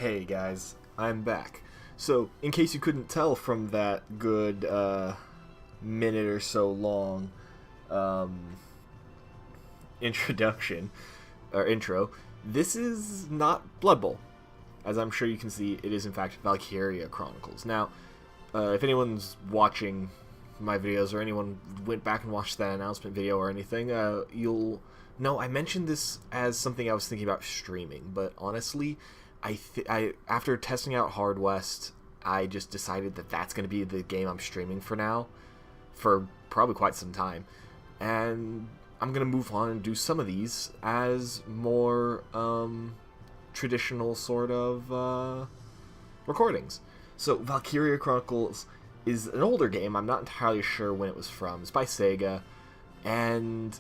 Hey guys, I'm back. So, in case you couldn't tell from that good minute or so long introduction, or intro, this is not Blood Bowl. As I'm sure you can see, it is in fact Valkyria Chronicles. Now, if anyone's watching my videos or anyone went back and watched that announcement video or anything, you'll know I mentioned this as something I was thinking about streaming, but honestly, I after testing out Hard West, I just decided that that's going to be the game I'm streaming for now, for probably quite some time, and I'm going to move on and do some of these as more traditional sort of recordings. So Valkyria Chronicles is an older game. I'm not entirely sure when it was from. It's by Sega, and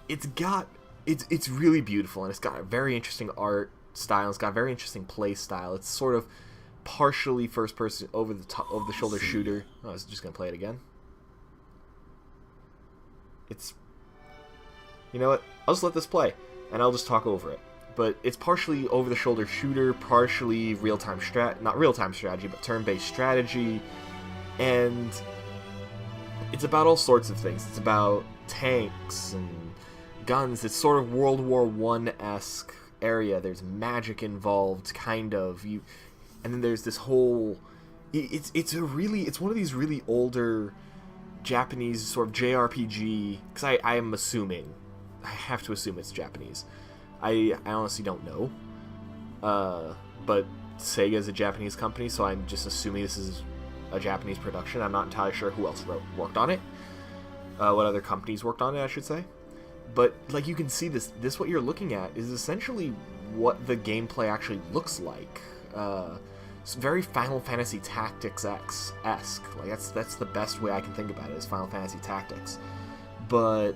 it's really beautiful, and it's got a very interesting art style. It's got a very interesting play style. It's sort of partially first person over the shoulder shooter. Oh, I was just gonna play it again. You know what? I'll just let this play, and I'll just talk over it. But it's partially over the shoulder shooter, partially not real time strategy, but turn-based strategy, and it's about all sorts of things. It's about tanks and guns. It's sort of World War I-esque area. There's magic involved, kind of. And then there's this whole. It's one of these really older Japanese sort of JRPG. Because I am assuming, I have to assume it's Japanese. I honestly don't know. But Sega is a Japanese company, so I'm just assuming this is a Japanese production. I'm not entirely sure who else worked on it. What other companies worked on it, I should say. But, like, you can see this what you're looking at is essentially what the gameplay actually looks like. It's very Final Fantasy Tactics-esque. Like, that's the best way I can think about it, is Final Fantasy Tactics. But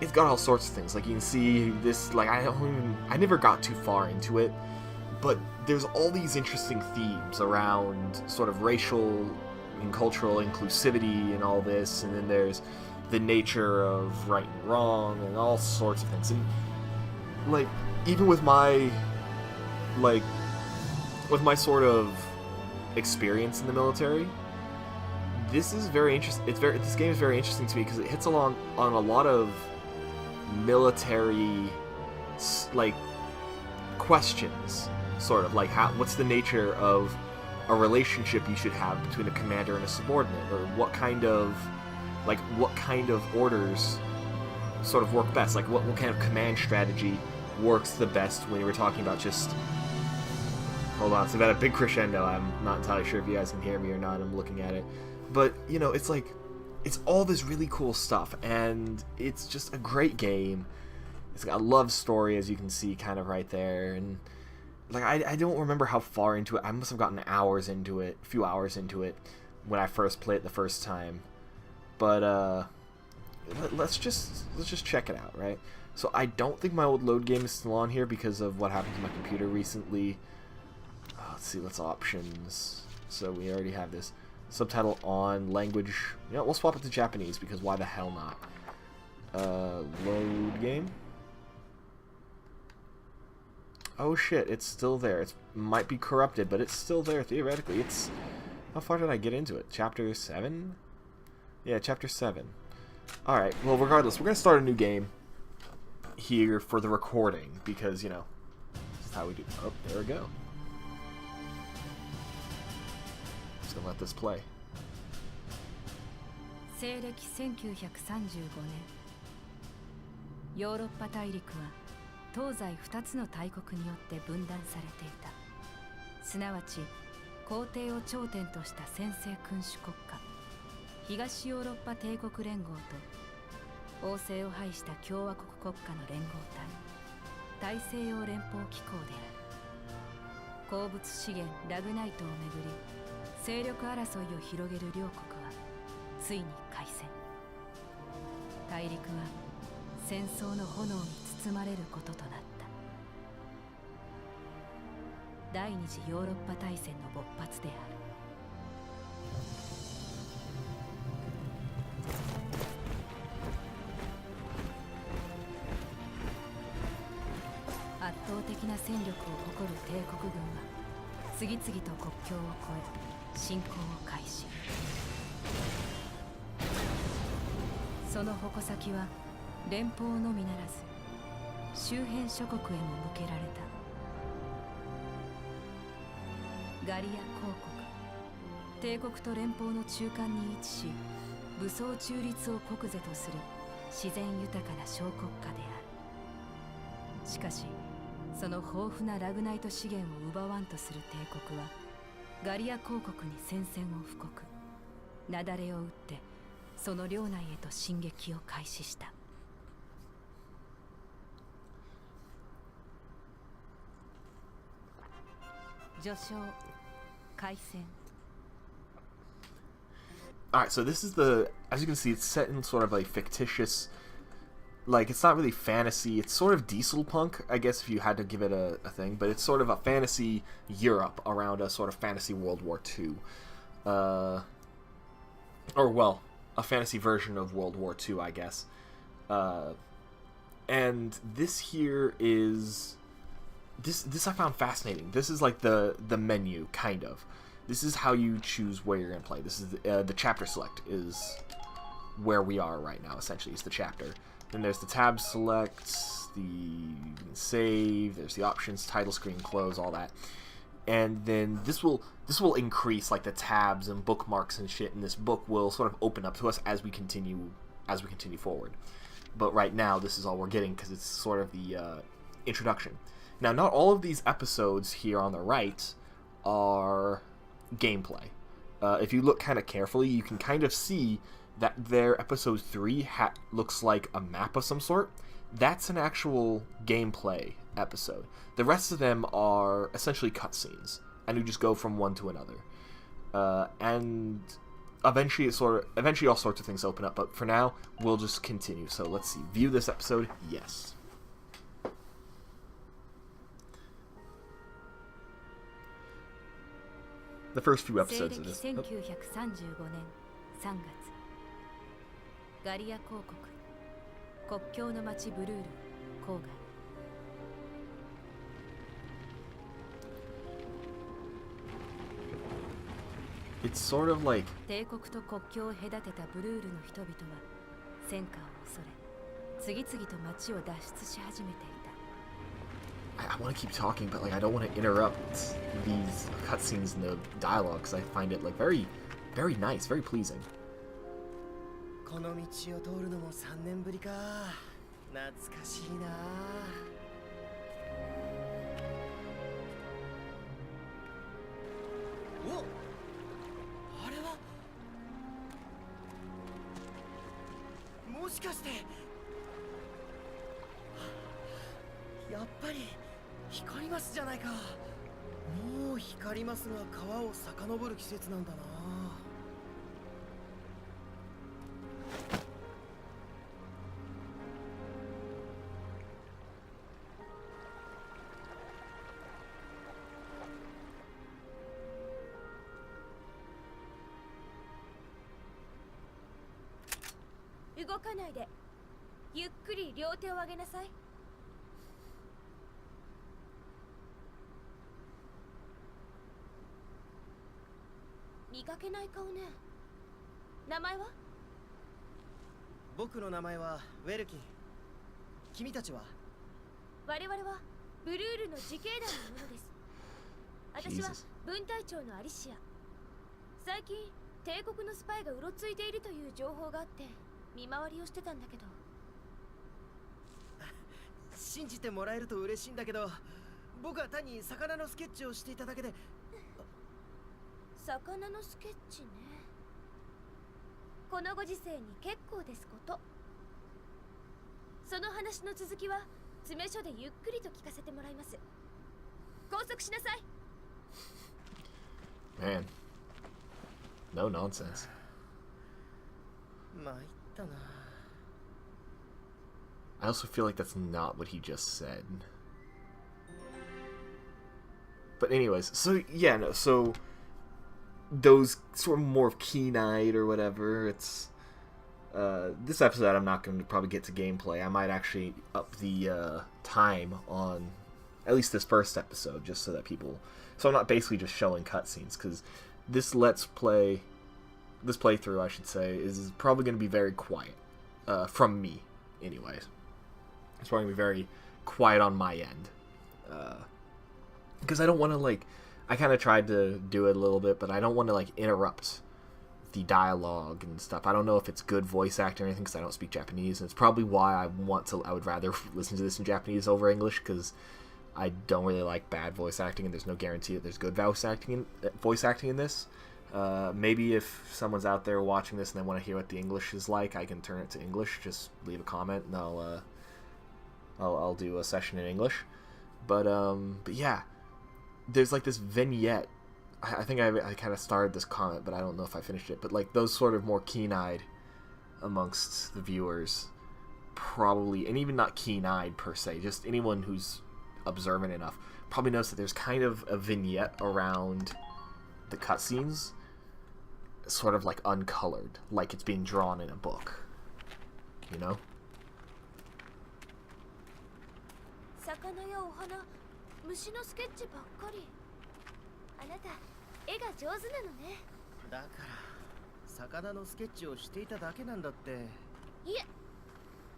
it's got all sorts of things. Like, you can see this, like, I never got too far into it, but there's all these interesting themes around sort of racial and cultural inclusivity and all this, and then there's the nature of right and wrong and all sorts of things. And like, even with my sort of experience in the military, this is very interesting. This game is very interesting to me because it hits along on a lot of military like questions, sort of like what's the nature of a relationship you should have between a commander and a subordinate, or what kind of orders sort of work best, like what kind of command strategy works the best when you were talking about just. Hold on, so about a big crescendo. I'm not entirely sure if you guys can hear me or not. I'm looking at it, but you know, it's like, it's all this really cool stuff, and it's just a great game. It's got a love story, as you can see, kind of right there, and like I don't remember how far into it. I must have gotten a few hours into it when I first played it the first time. But let's just check it out, right? So I don't think my old load game is still on here because of what happened to my computer recently. Let's see, what's options. So we already have this. Subtitle on, language. You know, we'll swap it to Japanese because why the hell not? Load game. Oh shit, it's still there. It might be corrupted, but it's still there theoretically. How far did I get into it? Chapter 7? Yeah, Chapter 7. Alright, well, regardless, we're going to start a new game here for the recording because, you know, this is how we do. Oh, there we go. Just going to let this play. 西暦1935年、ヨーロッパ大陸は東西2つの大国によって分断されていた。すなわち皇帝を頂点とした専制君主国家、東ヨーロッパ帝国連合と王政を排した共和国国家の連合体、大西洋連邦機構である。鉱物資源ラグナイトをめぐり勢力争いを広げる両国はついに開戦。大陸は戦争の炎に包まれることとなった。第二次ヨーロッパ大戦の勃発である。圧倒的な戦力を誇る帝国軍は次々と国境を越え侵攻を開始。その矛先は連邦のみならず周辺諸国へも向けられた。ガリア公国、帝国と連邦の中間に位置し、武装中立を国是とする自然豊かな小国家である。しかしその豊富なラグナイト資源を奪わんとする帝国はガリア公国に宣戦を布告、雪崩を打ってその領内へと進撃を開始した。序章開戦。 Alright, so this is the, as you can see, it's set in sort of a fictitious, like, it's not really fantasy, it's sort of diesel punk, I guess, if you had to give it a thing, but it's sort of a fantasy Europe around a sort of fantasy World War II. Or, well, a fantasy version of World War II, I guess. And this here is, this I found fascinating. This is like the menu, kind of. This is how you choose where you're going to play. This is the chapter select is where we are right now, essentially. It's the chapter. Then there's the tab select, you can save, there's the options, title screen, close, all that. And then this will increase, like, the tabs and bookmarks and shit, and this book will sort of open up to us as we continue forward. But right now, this is all we're getting because it's sort of the introduction. Now, not all of these episodes here on the right are gameplay. If you look kind of carefully, you can kind of see that their episode 3 looks like a map of some sort. That's an actual gameplay episode. The rest of them are essentially cutscenes, and you just go from one to another. And eventually all sorts of things open up, but for now, we'll just continue. So let's see. View this episode? Yes. The first few episodes of this. 1935年3月、ガリア公国、国境の町ブルール郊外。It's sort of like 帝国と国境を隔てたブルールの人々は戦火を恐れ、次々と町を脱出し始めていた。I want to keep talking, but like I don't want to interrupt these cutscenes in the dialogue because I find it like very, very nice, very pleasing. この道を通るのも3年ぶりか。懐かしいな。お、あれはもしかしてやっぱり光りますじゃないか。もう光りますが川を遡る季節なんだな。動かないで。ゆっくり両手を上げなさい。見かけない顔ね。名前は？僕の名前はウェルキン。君たちは？我々はブルールの自警団の者です。私は分隊長のアリシア。最近帝国のスパイがうろついているという情報があって見回りをしてたんだけど。信じてもらえると嬉しいんだけど、僕は単に魚のスケッチをしていただけで。魚のスケッチね。このご時世に結構ですこと。その話の続きは詰め所でゆっくりと聞かせてもらいます。拘束しなさい。Man, no nonsense. 参ったな。I also feel like that's not what he just said. But anyways, so yeah, no, so those sort of more of keen-eyed or whatever, it's this episode I'm not going to probably get to gameplay. I might actually up the time on at least this first episode, just so that people... So I'm not basically just showing cutscenes, because this playthrough, I should say, is probably going to be very quiet. From me, anyways. It's probably going to be very quiet on my end. Because I don't want to, like... I kind of tried to do it a little bit, but I don't want to, like, interrupt the dialogue and stuff. I don't know if it's good voice acting or anything, because I don't speak Japanese, and it's probably why I would rather listen to this in Japanese over English, because I don't really like bad voice acting, and there's no guarantee that there's good voice acting in this. Maybe if someone's out there watching this and they want to hear what the English is like, I can turn it to English. Just leave a comment, and I'll do a session in English. But yeah, there's like this vignette. I think I kind of started this comment, but I don't know if I finished it. But like those sort of more keen-eyed amongst the viewers, probably, and even not keen-eyed per se, just anyone who's observant enough, probably knows that there's kind of a vignette around the cutscenes, sort of like uncolored, like it's being drawn in a book, you know? 魚やお花、虫のスケッチばっかり。あなた、絵が上手なのね。だから魚のスケッチをしていただけなんだって。いえ、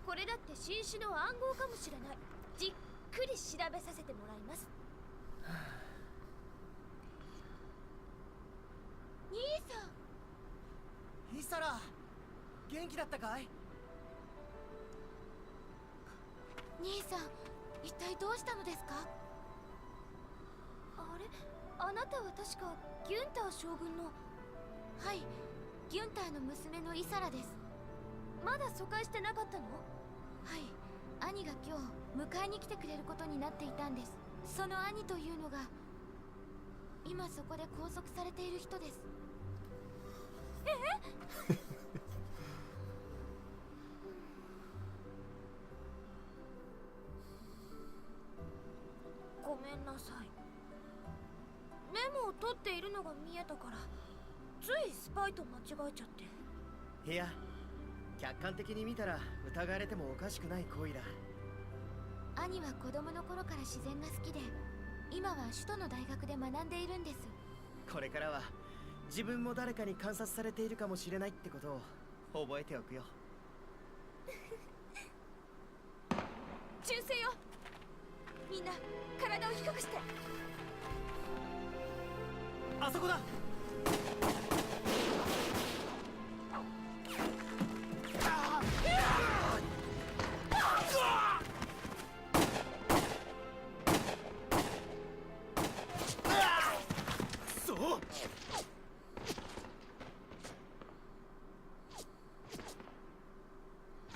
これだって新種の暗号かもしれない。じっくり調べさせてもらいます。兄さん。イサラ、元気だったかい？兄さん、一体どうしたのですか？あれ、あなたは確かギュンター将軍の。はい、ギュンターの娘のイサラです。まだ疎開してなかったの？はい、兄が今日迎えに来てくれることになっていたんです。その兄というのが今そこで拘束されている人です。ごめんなさい。メモを取っているのが見えたからついスパイと間違えちゃって。いや、客観的に見たら疑われてもおかしくない行為だ。兄は子供の頃から自然が好きで、今は首都の大学で学んでいるんです。これからは自分も誰かに観察されているかもしれないってことを覚えておくよ。銃声よ。みんな体を低くして。あそこだ。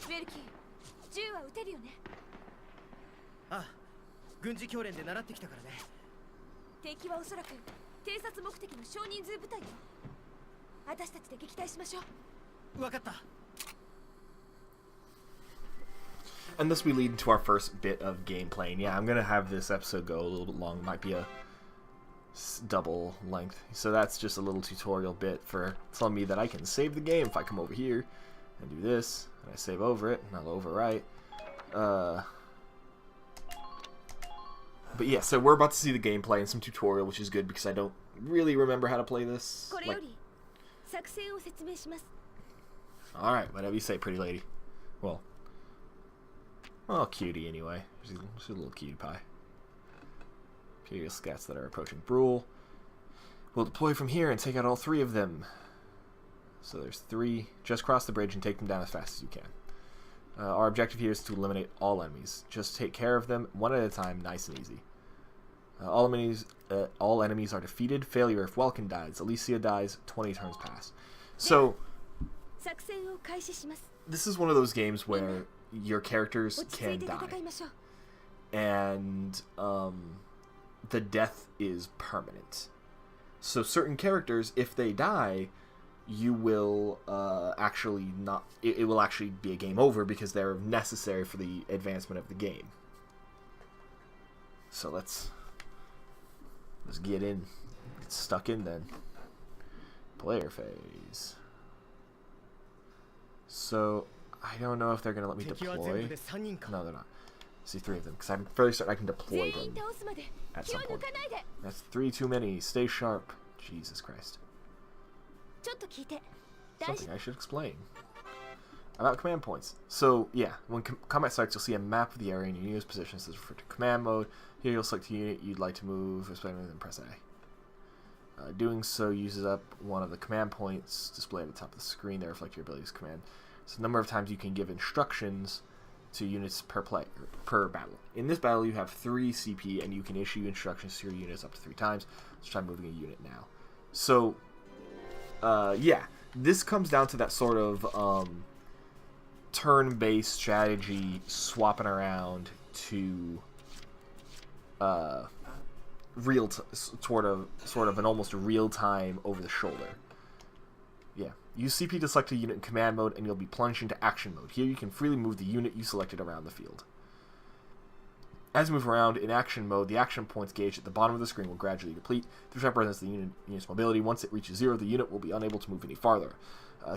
ベルキー、銃は撃てるよね？ああ、軍事教練で習ってきたからね。敵はおそらく偵察目的の少人数部隊よ。私たちで撃退しましょう。わかった。And thus we lead into our first bit of gameplay. And yeah, I'm gonna have this episode go a little bit long. Might be a double length. So that's just a little tutorial bit for telling me that I can save the game if I come over here and do this, and I save over it, and I'll overwrite. But yeah, so we're about to see the gameplay and some tutorial, which is good because I don't really remember how to play this. Like... Alright, whatever you say, pretty lady. Well, cutie anyway. She's a little cutie pie. Imperial scats that are approaching Brule. We'll deploy from here and take out all 3 of them. So there's 3. Just cross the bridge and take them down as fast as you can. Our objective here is to eliminate all enemies. Just take care of them one at a time, nice and easy. All enemies are defeated. Failure if Welkin dies. Alicia dies. 20 turns pass. So this is one of those games where your characters can die, and the death is permanent. So certain characters, if they die, you will actually not. It will actually be a game over because they're necessary for the advancement of the game. So let's get in, get stuck in then. Player phase. So I don't know if they're gonna let me deploy. No, they're not. See 3 of them, because I'm fairly certain I can deploy 全員 them 倒すまで at 気を some 抜 point. かないで That's 3 too many. Stay sharp. Jesus Christ. ちょっと聞いて大事 Something I should explain. About command points. So, yeah, when combat starts, you'll see a map of the area and your unit's position. This is referred to command mode. Here you'll select the unit you'd like to move, and then press A. Doing so uses up one of the command points displayed at the top of the screen that reflect your ability's command. So the number of times you can give instructions to units per battle. In this battle, you have 3 CP, and you can issue instructions to your units up to 3 times. Let's try moving a unit now. So, yeah, this comes down to that sort of turn-based strategy, swapping around to sort of an almost real-time over-the-shoulder. Yeah. Use CP to select a unit in command mode, and you'll be plunged into action mode. Here you can freely move the unit you selected around the field. As you move around in action mode, the action points gauge at the bottom of the screen will gradually deplete. This represents the unit's mobility. Once it reaches 0, the unit will be unable to move any farther.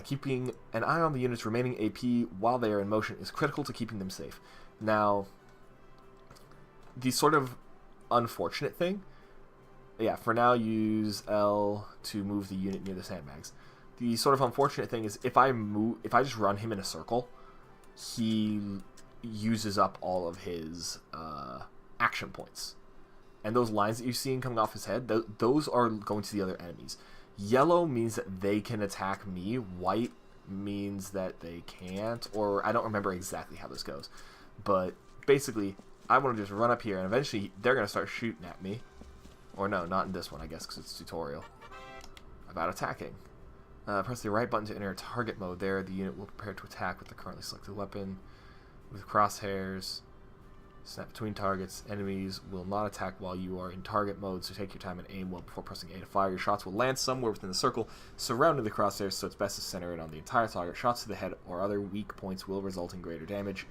Keeping an eye on the unit's remaining AP while they are in motion is critical to keeping them safe. Now, the sort of unfortunate thing, yeah, for now use L to move the unit near the sandbags. The sort of unfortunate thing is if I just run him in a circle, he uses up all of his action points. And those lines that you're seeing coming off his head, those are going to the other enemies. Yellow means that they can attack me. White means that they can't, or I don't remember exactly how this goes. But basically, I want to just run up here, and eventually they're going to start shooting at me. Or no, not in this one, I guess, because it's tutorial. About attacking. Press the right button to enter target mode. There, the unit will prepare to attack with the currently selected weapon. With crosshairs, snap between targets. Enemies will not attack while you are in target mode, so take your time and aim well before pressing A to fire. Your shots will land somewhere within the circle surrounding the crosshairs, so it's best to center it on the entire target. Shots to the head or other weak points will result in greater damage.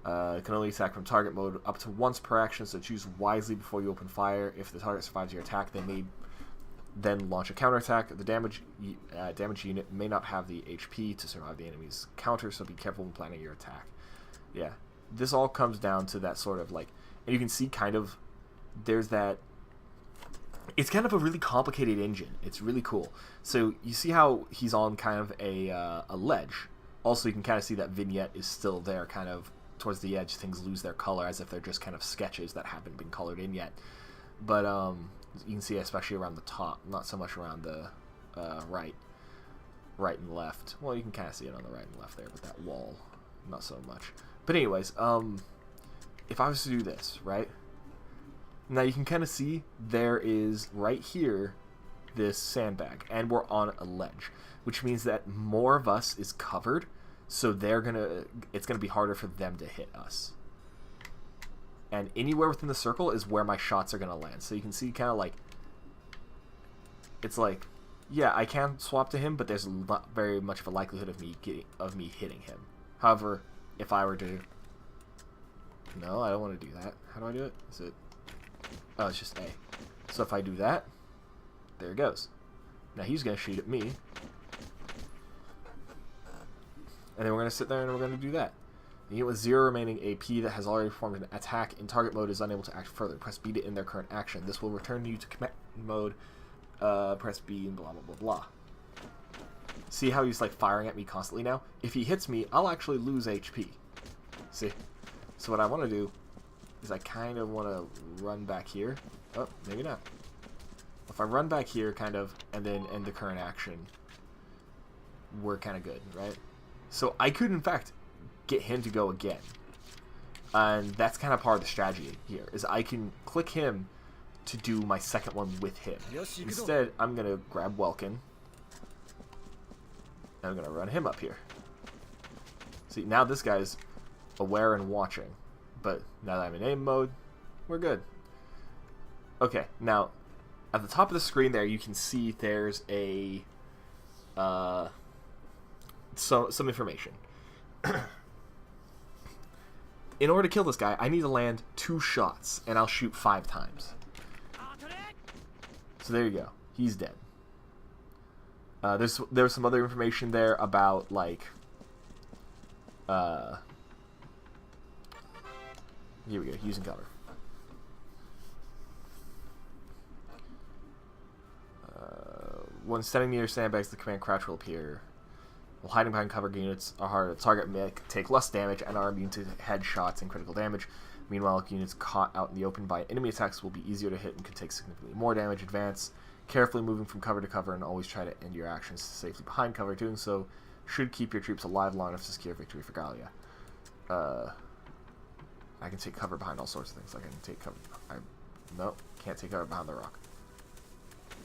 It can only attack from target mode up to once per action, so choose wisely before you open fire. If the target survives your attack, they may then launch a counterattack. The damage unit may not have the HP to survive the enemy's counter, so be careful when planning your attack. Yeah, this all comes down to that sort of like, and you can see kind of, there's that, it's kind of a really complicated engine. It's really cool. So you see how he's on kind of a ledge. Also, you can kind of see that vignette is still there, kind of towards the edge. Things lose their color as if they're just kind of sketches that haven't been colored in yet. But you can see especially around the top, not so much around the right and left. Well, you can kind of see it on the right and left there, but that wall, not so much. But anyways, if I was to do this, right? Now you can kind of see there is right here this sandbag, and we're on a ledge, which means that more of us is covered, so it's gonna be harder for them to hit us. And anywhere within the circle is where my shots are gonna land. So you can see kind of like, it's like, yeah, I can swap to him, but there's not very much of a likelihood of me hitting him. However, if I were to, no, I don't want to do that. How do I do it? Is it? Oh, it's just A. So if I do that, there it goes. Now he's gonna shoot at me, and then we're gonna sit there and we're gonna do that. The unit with 0 remaining AP that has already performed an attack in target mode is unable to act further. Press B to end their current action. This will return you to command mode. Press B and blah blah blah blah. See how he's like firing at me constantly now? If he hits me, I'll actually lose HP. See? So what I want to do is I kind of want to run back here. Oh, maybe not. If I run back here kind of and then end the current action, we're kind of good, right? So I could in fact get him to go again. And that's kind of part of the strategy here, is I can click him to do my second one with him. Instead, I'm going to grab Welkin. And I'm going to run him up here. See, now this guy's aware and watching. But now that I'm in aim mode, we're good. Okay, now, at the top of the screen there, you can see there's a some information. In order to kill this guy, I need to land 2 shots, and I'll shoot 5 times. So there you go. He's dead. There's some other information there about, like, Here we go, using cover. When standing near sandbags, the command crouch will appear. While hiding behind cover, units are harder to target, may take less damage, and are immune to headshots and critical damage. Meanwhile, units caught out in the open by enemy attacks will be easier to hit and can take significantly more damage. Advance, carefully moving from cover to cover, and always try to end your actions safely behind cover. Doing so should keep your troops alive long enough to secure victory for Gallia. I can take cover behind all sorts of things. I can take cover... Nope, can't take cover behind the rock.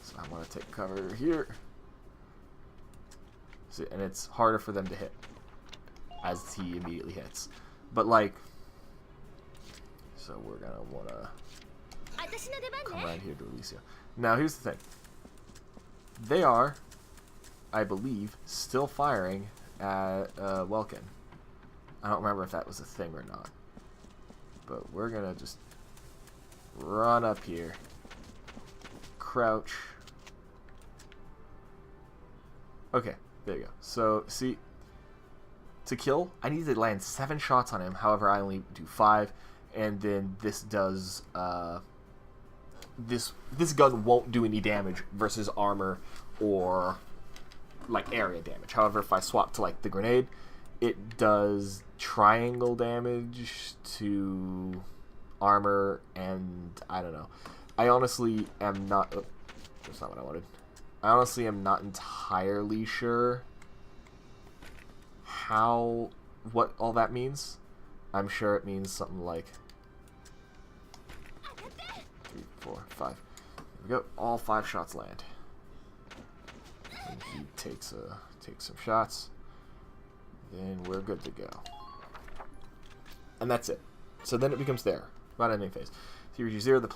So I want to take cover here. See, and it's harder for them to hit as he immediately hits. But like, so we're gonna wanna come around here to Alicia. Now here's the thing. They are, I believe, still firing at Welkin. I don't remember if that was a thing or not. But we're gonna just run up here. Crouch. Okay, there you go. So, see, to kill, I need to land 7 shots on him. However, I only do 5, and then this does, this gun won't do any damage versus armor or, like, area damage. However, if I swap to, like, the grenade, it does triangle damage to armor, and I don't know. I honestly am not... Oh, that's not what I wanted. I honestly am not entirely sure what all that means. I'm sure it means something like 3, 4, 5. There we go. All 5 shots land. And he takes some shots. Then we're good to go. And that's it. So then it becomes there. Not ending phase. So you reach 0, the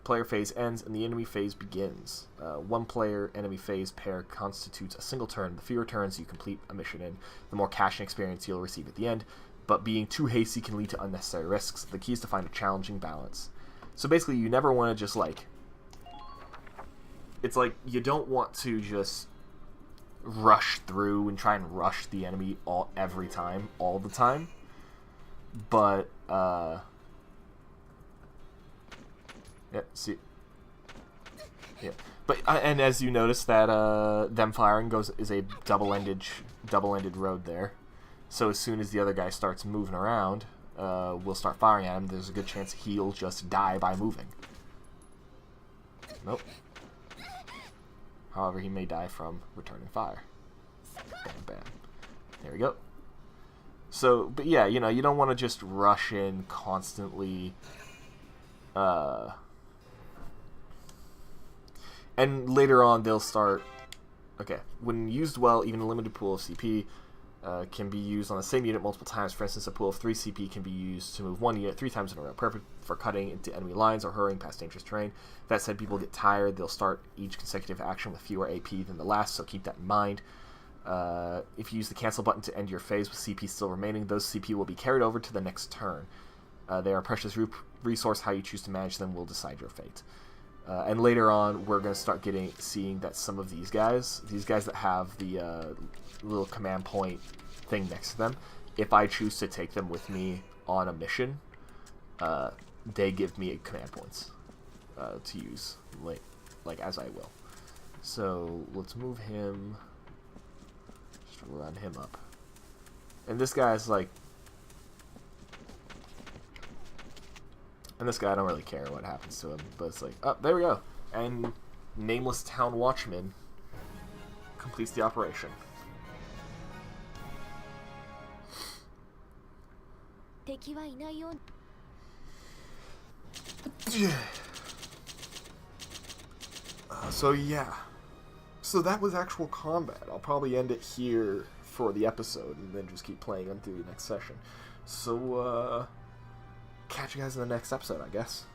player phase ends and the enemy phase begins. One player enemy phase pair constitutes a single turn. The fewer turns you complete a mission in, the more cash and experience you'll receive at the end. But being too hasty can lead to unnecessary risks. The key is to find a challenging balance. So basically, you never want to just like... It's like you don't want to just rush through and try and rush the enemy all the time. But yeah, see. Yeah, but and as you notice that them firing is a double-ended road there. So as soon as the other guy starts moving around, we'll start firing at him. There's a good chance he'll just die by moving. Nope. However, he may die from returning fire. Bam, bam. There we go. So, but yeah, you know, you don't want to just rush in constantly. And later on, they'll start... Okay, when used well, even a limited pool of CP can be used on the same unit multiple times. For instance, a pool of 3 CP can be used to move one unit 3 times in a row, perfect for cutting into enemy lines or hurrying past dangerous terrain. That said, people get tired. They'll start each consecutive action with fewer AP than the last, so keep that in mind. If you use the cancel button to end your phase with CP still remaining, those CP will be carried over to the next turn. They are a precious resource. How you choose to manage them will decide your fate. And later on, we're going to start seeing that some of these guys that have the little command point thing next to them, if I choose to take them with me on a mission, they give me command points to use, like as I will. So let's move him, just run him up. And this guy's like... And this guy, I don't really care what happens to him, but it's like, oh, there we go. And Nameless Town Watchman completes the operation. So yeah. So that was actual combat. I'll probably end it here for the episode and then just keep playing on through the next session. So, catch you guys in the next episode, I guess.